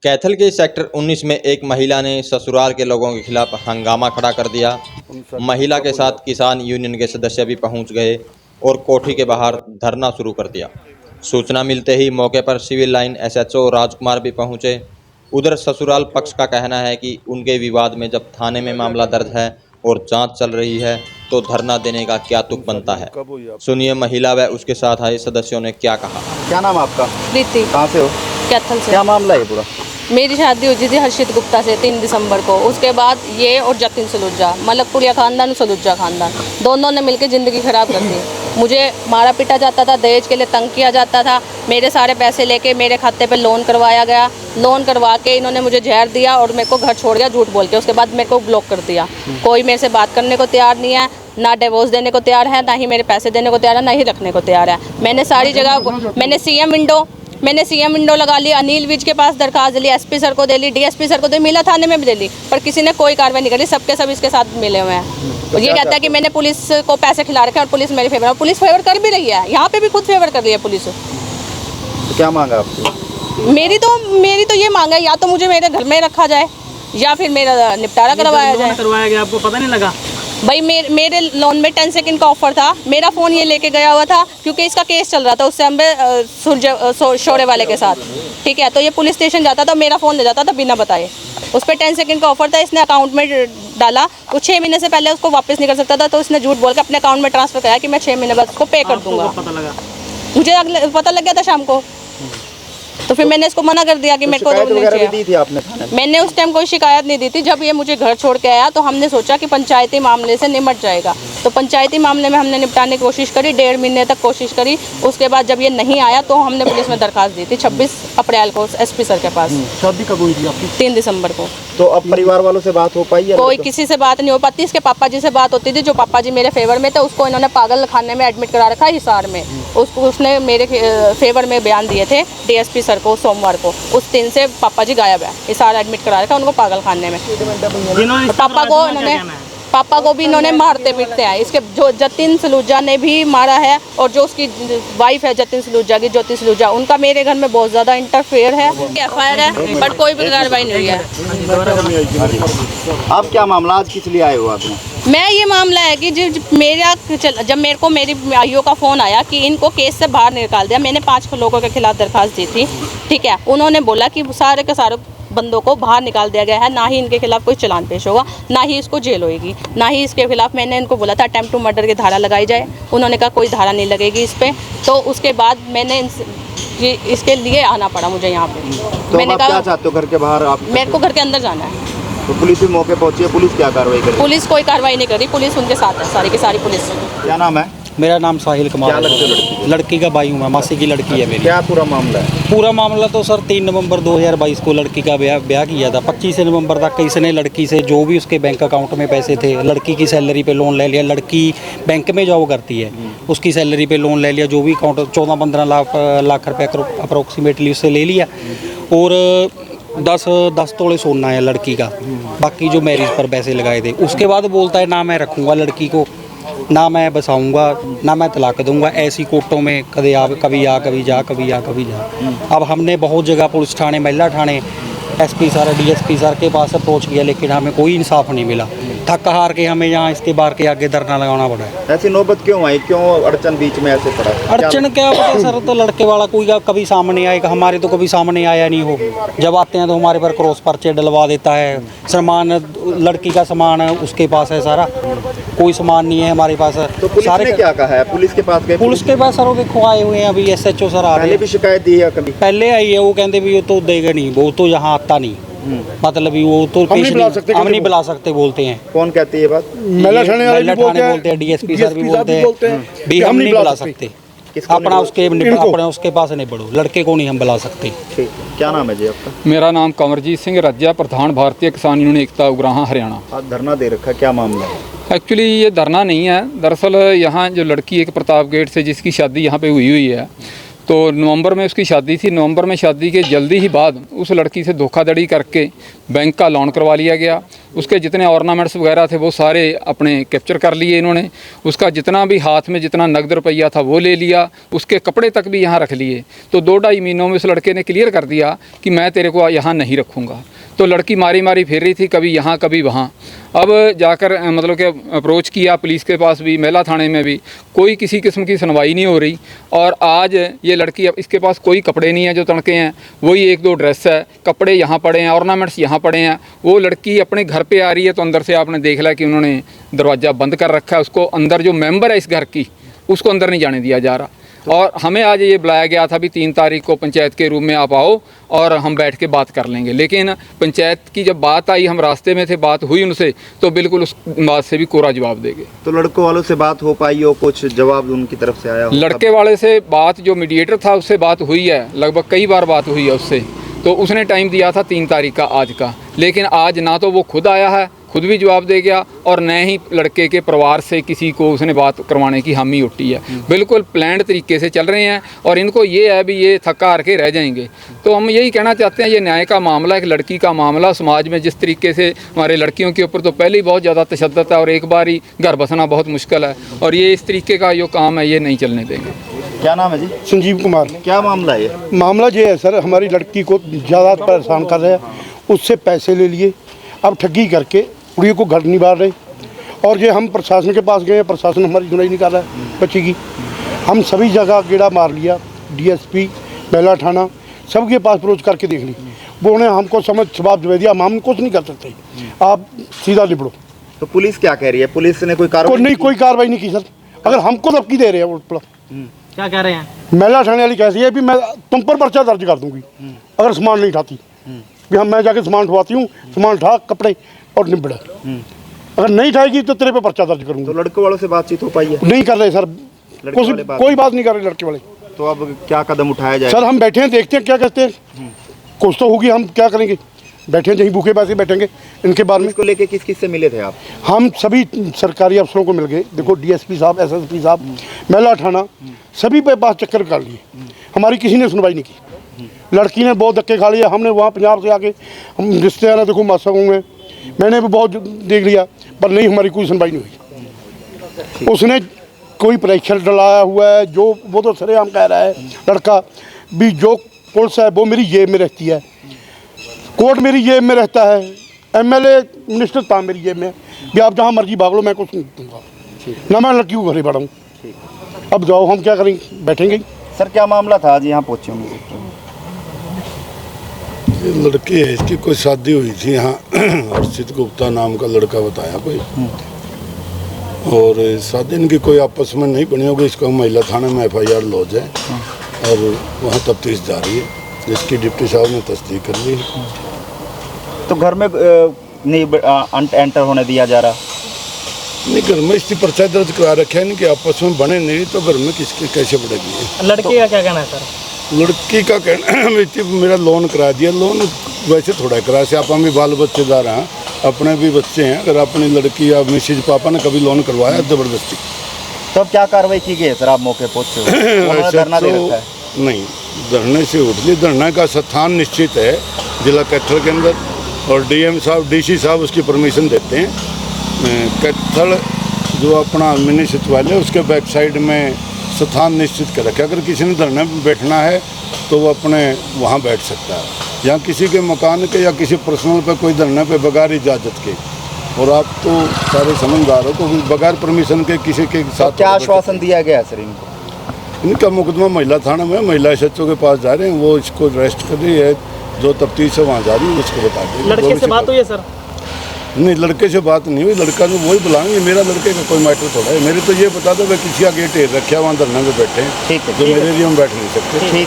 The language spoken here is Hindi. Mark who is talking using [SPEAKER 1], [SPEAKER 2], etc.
[SPEAKER 1] कैथल के सेक्टर 19 में एक महिला ने ससुराल के लोगों के खिलाफ हंगामा खड़ा कर दिया। महिला के साथ किसान यूनियन के सदस्य भी पहुंच गए और कोठी के बाहर धरना शुरू कर दिया। सूचना मिलते ही मौके पर सिविल लाइन एसएचओ राजकुमार भी पहुंचे। उधर ससुराल पक्ष का कहना है कि उनके विवाद में जब थाने में मामला दर्ज है और जांच चल रही है तो धरना देने का क्या तुक बनता है। सुनिए महिला व उसके साथ आए सदस्यों ने क्या कहा।
[SPEAKER 2] क्या नाम आपका?
[SPEAKER 3] प्रीति।
[SPEAKER 2] कहाँ से हो?
[SPEAKER 3] कैथल से।
[SPEAKER 2] क्या मामला है पूरा?
[SPEAKER 3] मेरी शादी हुई थी हर्षित गुप्ता से 3 दिसंबर को। उसके बाद ये और जतिन सलूजा, मलकपुरिया खानदान, सलूजा खानदान, दोनों ने मिलकर ज़िंदगी ख़राब कर दी। मुझे मारा पीटा जाता था, दहेज के लिए तंग किया जाता था। मेरे सारे पैसे लेके मेरे खाते पे लोन करवाया गया। लोन करवा के इन्होंने मुझे जहर दिया और मेरे को घर छोड़ गया झूठ बोल के। उसके बाद मेरे को ब्लॉक कर दिया। कोई मेरे से बात करने को तैयार नहीं है, ना डिवोर्स देने को तैयार है, ना ही मेरे पैसे देने को तैयार है, ना ही रखने को तैयार है। मैंने सारी जगह मैंने सीएम विंडो लगा ली, अनिल विज के पास दरखास्त दी, एसपी सर को दे ली, डीएसपी सर को दे, मिला थाने में भी दे ली, पर किसी ने कोई कार्रवाई नहीं करी। सबके सब इसके साथ मिले हुए हैं। तो ये कहता है कि मैंने पुलिस को पैसे खिला रखे और पुलिस मेरे फेवर, पुलिस फेवर कर भी रही है, यहाँ पे भी खुद फेवर कर रही है पुलिस।
[SPEAKER 2] तो क्या मांगा आपकी?
[SPEAKER 3] मेरी तो ये मांग है, या तो मुझे मेरे घर में रखा जाए या फिर मेरा निपटारा करवाया
[SPEAKER 4] गया। आपको पता नहीं लगा?
[SPEAKER 3] भाई मेरे लोन में 10 सेकंड का ऑफर था। मेरा फ़ोन ये लेके गया हुआ था क्योंकि इसका केस चल रहा था उससे हमें शोरे वाले के साथ, ठीक है। तो ये पुलिस स्टेशन जाता था, मेरा फ़ोन ले जाता था बिना बताए। उस पर 10 सेकंड का ऑफर था, इसने अकाउंट में डाला। वो 6 महीने से पहले उसको वापस नहीं कर सकता था, तो इसने झूठ बोल के अपने अकाउंट में ट्रांसफ़र कराया कि मैं 6 महीने बाद उसको पे कर दूँगा। मुझे पता लग गया था शाम को, तो फिर मैंने इसको मना कर दिया कि मेरे को नहीं चाहिए।
[SPEAKER 2] दी थी आपने थाने में?
[SPEAKER 3] मैंने उस टाइम कोई शिकायत नहीं दी थी। जब ये मुझे घर छोड़ के आया तो हमने सोचा कि पंचायती मामले से निपट जाएगा, तो पंचायती मामले में हमने निपटाने की कोशिश करी, 1.5 महीने तक कोशिश करी। उसके बाद जब ये नहीं आया तो हमने पुलिस में दरखास्त दी थी 26 अप्रैल को एसपी सर के पास।
[SPEAKER 4] शादी कब हुई थी आपकी?
[SPEAKER 3] 3 दिसंबर को।
[SPEAKER 2] तो अब परिवार वालों से बात हो पाई है?
[SPEAKER 3] कोई किसी से बात नहीं हो पाती। इसके पापा जी से बात होती थी, जो पापा जी मेरे फेवर में थे। उसको इन्होंने पागल खाने में एडमिट करा रखा है हिसार में। उसने मेरे फेवर में बयान दिए थे डीएसपी सर को सोमवार को। उस दिन से पापा जी गायब है, हिसार एडमिट करा रखा है उनको पागल खाने में। पापा को भी इन्होंने मारते पीटते हैं। इसके जो जतिन सलूजा ने भी मारा है और जो उसकी वाइफ है जतिन सलूजा की, ज्योति सलूजा, उनका मेरे घर में बहुत ज़्यादा इंटरफेयर है। एफआईआर है बट कोई भी कार्रवाई नहीं हुई है।
[SPEAKER 2] आप क्या मामला आज किस लिए आए हो आपने?
[SPEAKER 3] मैं ये मामला है कि जब मेरे को मेरी आईओ का फ़ोन आया कि इनको केस से बाहर निकाल दिया। मैंने 5 लोगों के खिलाफ दरखास्त दी थी, ठीक है। उन्होंने बोला कि सारे के सारे बंदों को बाहर निकाल दिया गया है, ना ही इनके खिलाफ कोई चालान पेश होगा, ना ही इसको जेल होएगी, ना ही इसके खिलाफ। मैंने इनको बोला था अटेम्प्ट टू मर्डर की धारा लगाई जाए, उन्होंने कहा कोई धारा नहीं लगेगी इस पर। तो उसके बाद मैंने इसके लिए आना पड़ा मुझे यहाँ पे।
[SPEAKER 2] तो
[SPEAKER 3] मैंने
[SPEAKER 2] क्या चाहते हो घर के बाहर? आप
[SPEAKER 3] मेरे को घर के अंदर जाना है।
[SPEAKER 2] तो पुलिस भी मौके पहुंची है, पुलिस क्या कार्रवाई करी?
[SPEAKER 3] पुलिस कोई कार्रवाई नहीं करी, पुलिस उनके साथ है, सारी की सारी पुलिस।
[SPEAKER 2] क्या नाम है?
[SPEAKER 4] मेरा नाम साहिल कुमार
[SPEAKER 2] क्या
[SPEAKER 4] है।
[SPEAKER 2] लगती है लड़की?
[SPEAKER 4] लड़की का भाई हूँ मैं, मासी की लड़की है मेरी।
[SPEAKER 2] क्या पूरा मामला है?
[SPEAKER 4] पूरा मामला तो सर 3 नवंबर 2022 को लड़की का ब्याह किया था। 25 नवंबर तक इसने लड़की से जो भी उसके बैंक अकाउंट में पैसे थे, लड़की की सैलरी पे लोन ले लिया। लड़की बैंक में जॉब करती है, उसकी सैलरी पे लोन ले लिया। जो भी अकाउंट 14-15 लाख रुपये अप्रोक्सीमेटली उससे ले लिया। और 10 तोले सोना है लड़की का, बाकी जो मैरिज पर पैसे लगाए थे। उसके बाद बोलता है ना मैं रखूँगा लड़की को, ना मैं बसाऊंगा, ना मैं तलाक दूंगा। ऐसी कोर्टों में कभी आ कभी जा। अब हमने बहुत जगह पुलिस थाने, महिला थाने, एसपी सर, डीएसपी सर के पास अप्रोच किया, लेकिन हमें कोई इंसाफ नहीं मिला। थक हार के हमें यहाँ इसके बार के आगे धरना लगाना पड़ा है।
[SPEAKER 2] ऐसी नौबत क्यों आई? क्यों अड़चन बीच में ऐसे पड़ा?
[SPEAKER 4] अड़चन क्या पता सर, तो लड़के वाला कोई कभी सामने आएगा, हमारे तो कभी सामने आया नहीं हो। जब आते हैं तो हमारे पर क्रॉस पर्चे डलवा देता है। सामान, लड़की का सामान उसके पास है सारा, कोई सामान नहीं है हमारे पास।
[SPEAKER 2] तो पुलिस ने क्या कहा है? पुलिस के पास गए?
[SPEAKER 4] पुलिस के पास सर देखो आए हुए हैं अभी, एसएचओ सर आ रहे हैं।
[SPEAKER 2] पहले भी शिकायत दी है कभी?
[SPEAKER 4] पहले आई है, वो कहते भी वो तो देगा नहीं, वो तो यहाँ आता नहीं, मतलब वो तो हम नहीं बुला सकते बोलते हैं।
[SPEAKER 2] कौन कहती है बात?
[SPEAKER 4] महिला थाने बोलते हैं, डीएसपी सर भी बोलते हैं भी हम नहीं बुला सकते। अपना उसके पास नहीं बढ़ो, लड़के को नहीं हम बुला सकते।
[SPEAKER 2] क्या नाम है जी आपका?
[SPEAKER 5] मेरा नाम कंवरजीत सिंह रज्जा, प्रधान भारतीय किसान यूनियन एकता उग्राहां हरियाणा।
[SPEAKER 2] आज धरना दे रखा, क्या मामला है?
[SPEAKER 5] एक्चुअली ये धरना नहीं है, दरअसल यहाँ जो लड़की एक प्रताप गेट से जिसकी शादी यहाँ पे हुई है, तो नवंबर में उसकी शादी थी। नवंबर में शादी के जल्दी ही बाद उस लड़की से धोखाधड़ी करके बैंक का लोन करवा लिया गया। उसके जितने ऑर्नामेंट्स वगैरह थे वो सारे अपने कैप्चर कर लिए इन्होंने। उसका जितना भी हाथ में जितना नगद रुपया था वो ले लिया। उसके कपड़े तक भी यहाँ रख लिए। तो 2-2.5 महीनों में उस लड़के ने क्लियर कर दिया कि मैं तेरे को यहाँ नहीं रखूँगा। तो लड़की मारी मारी फिर रही थी, कभी यहाँ कभी वहाँ। अब जाकर मतलब कि अप्रोच किया पुलिस के पास भी, महिला थाने में भी, कोई किसी किस्म की सुनवाई नहीं हो रही। और आज ये लड़की, अब इसके पास कोई कपड़े नहीं है जो तनके हैं, वही 1-2 ड्रेस है, कपड़े यहाँ पड़े हैं, ऑर्नामेंट्स यहाँ पड़े हैं। वो लड़की अपने घर पे आ रही है तो अंदर से आपने देख लिया कि उन्होंने दरवाज़ा बंद कर रखा है। उसको अंदर जो मेंबर है इस घर की, उसको अंदर नहीं जाने दिया जा रहा। और हमें आज ये बुलाया गया था भी 3 तारीख को पंचायत के रूम में आप आओ और हम बैठ के बात कर लेंगे। लेकिन पंचायत की जब बात आई, हम रास्ते में थे, बात हुई उनसे, तो बिल्कुल उस बात से भी कोरा जवाब देंगे।
[SPEAKER 2] तो लड़कों वालों से बात हो पाई हो, कुछ जवाब उनकी तरफ से आया हो?
[SPEAKER 5] लड़के वाले से बात, जो मीडिएटर था उससे बात हुई है, लगभग कई बार बात हुई है उससे। तो उसने टाइम दिया था 3 तारीख का आज का, लेकिन आज ना तो वो खुद आया है, खुद भी जवाब दे गया, और न ही लड़के के परिवार से किसी को उसने बात करवाने की हामी उठी है। बिल्कुल प्लान्ड तरीके से चल रहे हैं और इनको ये है भी ये थका हार के रह जाएंगे। तो हम यही कहना चाहते हैं, ये न्याय का मामला, एक लड़की का मामला, समाज में जिस तरीके से हमारे लड़कियों के ऊपर तो पहले ही बहुत ज़्यादा तशद्दुद है और एक बार ही घर बसना बहुत मुश्किल है, और ये इस तरीके का जो काम है ये नहीं चलने देंगे।
[SPEAKER 2] क्या नाम है जी?
[SPEAKER 6] संजीव कुमार।
[SPEAKER 2] क्या मामला है ये?
[SPEAKER 6] मामला ये है सर, हमारी लड़की को ज़्यादा परेशान कर रहे हैं, उससे पैसे ले लिए, अब ठगी करके कुड़ी को घर नहीं बार रहे। और ये हम प्रशासन के पास गए, प्रशासन हमारी सुनवाई नहीं कर रहा है बच्ची की। हम सभी जगह गेड़ा मार लिया, DSP, महिला थाना, सबके पास अप्रोच करके देख ली। वो उन्हें हमको जवाब दे दिया, हम कुछ नहीं कर सकते, आप सीधा लिबड़ो।
[SPEAKER 2] तो पुलिस क्या कह रही है? पुलिस ने कोई कार्रवाई
[SPEAKER 6] कोई कार्रवाई नहीं की सर। अगर हमको धमकी दे रहे हैं वो,
[SPEAKER 7] क्या कह रहे हैं?
[SPEAKER 6] महिला थाने वाली कैसी है भी मैं तुम पर पर्चा दर्ज कर दूंगी अगर सामान नहीं उठाती। भी हम मैं जाके सामान उठवाती हूँ, सामान उठा कपड़े और निबड़ा। अगर नहीं उठाएगी तो तेरे पे पर्चा दर्ज करूंगी।
[SPEAKER 2] तो लड़कों वालों से बातचीत हो पाई है?
[SPEAKER 6] नहीं कर रहे सर, कोई बात नहीं कर रहे लड़के वाले।
[SPEAKER 2] तो अब क्या कदम उठाया जाए?
[SPEAKER 6] सर हम बैठे हैं, देखते हैं क्या कहते हैं। कुछ तो होगी, हम क्या करेंगे, बैठे हैं, यहीं भूखे पैसे बैठेंगे। इनके बारे में
[SPEAKER 2] इसको लेके किस किस से मिले थे आप?
[SPEAKER 6] हम सभी सरकारी अफसरों को मिल गए। देखो DSP साहब, SSP साहब, महिला थाना, सभी पे पास चक्कर कर लिए, हमारी किसी ने सुनवाई नहीं की। लड़की ने बहुत धक्के खा लिए। हमने वहाँ पंजाब से आके, हम रिश्तेदार देखो मासा में, मैंने भी बहुत देख लिया, पर नहीं, हमारी कोई सुनवाई नहीं हुई। उसने कोई प्रेशर डलाया हुआ है, जो वो तो सरेआम कह रहा है लड़का भी, जो पुलिस है वो मेरी जेब में रहती है, कोर्ट मेरी जेब में रहता है, MLA मिनिस्टर था मेरी जेब में, भी आप जहाँ मर्जी भाग लो, मैं कुछ नहीं दूँगा ना, मैं लड़की को घरे बढ़ाऊँ। अब जाओ, हम क्या करेंगे, बैठेंगे।
[SPEAKER 2] सर क्या मामला था आज यहाँ पहुँचे होंगे?
[SPEAKER 8] लड़की है, इसकी कोई शादी हुई थी यहाँ, हर्षित गुप्ता नाम का लड़का बताया कोई, और शादी इनकी कोई आपस में नहीं बनी होगी। इसको महिला थाने में FIR लॉज है और वहाँ तफ्तीश जारी है, जिसकी डिप्टी साहब ने तस्दीक कर ली।
[SPEAKER 2] तो घर में नहीं एंटर होने दिया जा रहा?
[SPEAKER 8] नहीं, घर में इसकी पर्चा दर्ज करा रखा है, इनके आपस में बने नहीं, तो घर में किसकी कैसे बढ़ेगी?
[SPEAKER 7] लड़की का क्या कहना है सर?
[SPEAKER 8] लड़की का कहना मेरा लोन करा दिया। लोन वैसे थोड़ा करा से, आप हम भी बाल बच्चेदार हैं, अपने भी बच्चे हैं। अगर अपनी लड़की या मिसेज पापा ने कभी लोन करवाया ज़बरदस्ती,
[SPEAKER 2] तो अब क्या कार्रवाई की गई है सर? आप मौके पहुँचे, धरना दे रखा है?
[SPEAKER 8] नहीं, धरने से उठ ली। धरने का स्थान निश्चित है जिला कैथल के अंदर, और DM साहब, DC साहब उसकी परमिशन देते हैं। कैथल जो अपना मिनी सचिवालय, उसके बैक साइड में स्थान निश्चित कर रखा है। अगर किसी ने धरने में बैठना है तो वो अपने वहाँ बैठ सकता है। यहाँ किसी के मकान के या किसी पर्सनल पे कोई धरने पे बगैर इजाज़त के, और आप तो सारे समझदार हो, तो बगैर परमिशन के किसी के साथ
[SPEAKER 2] क्या आश्वासन दिया गया सर इनको?
[SPEAKER 8] इनका मुकदमा महिला थाना में, महिला SHO के पास जा रहे हैं, वो इसको अरेस्ट कर रही है, जो तफ्तीश है वहाँ जा रही है, उसको बता दें।
[SPEAKER 7] लड़के से बात हुई है सर?
[SPEAKER 8] नहीं, लड़के से बात नहीं हुई। लड़का तो वही बुलाएंगे, मेरा लड़के का कोई मैटर थोड़ा है। मेरे तो ये बता दो, मैं किसी का गेट रखा वहाँ धरने में बैठे हैं,
[SPEAKER 2] ठीक है,
[SPEAKER 8] जो मेरे लिए हम बैठ नहीं सकते।
[SPEAKER 2] ठीक है।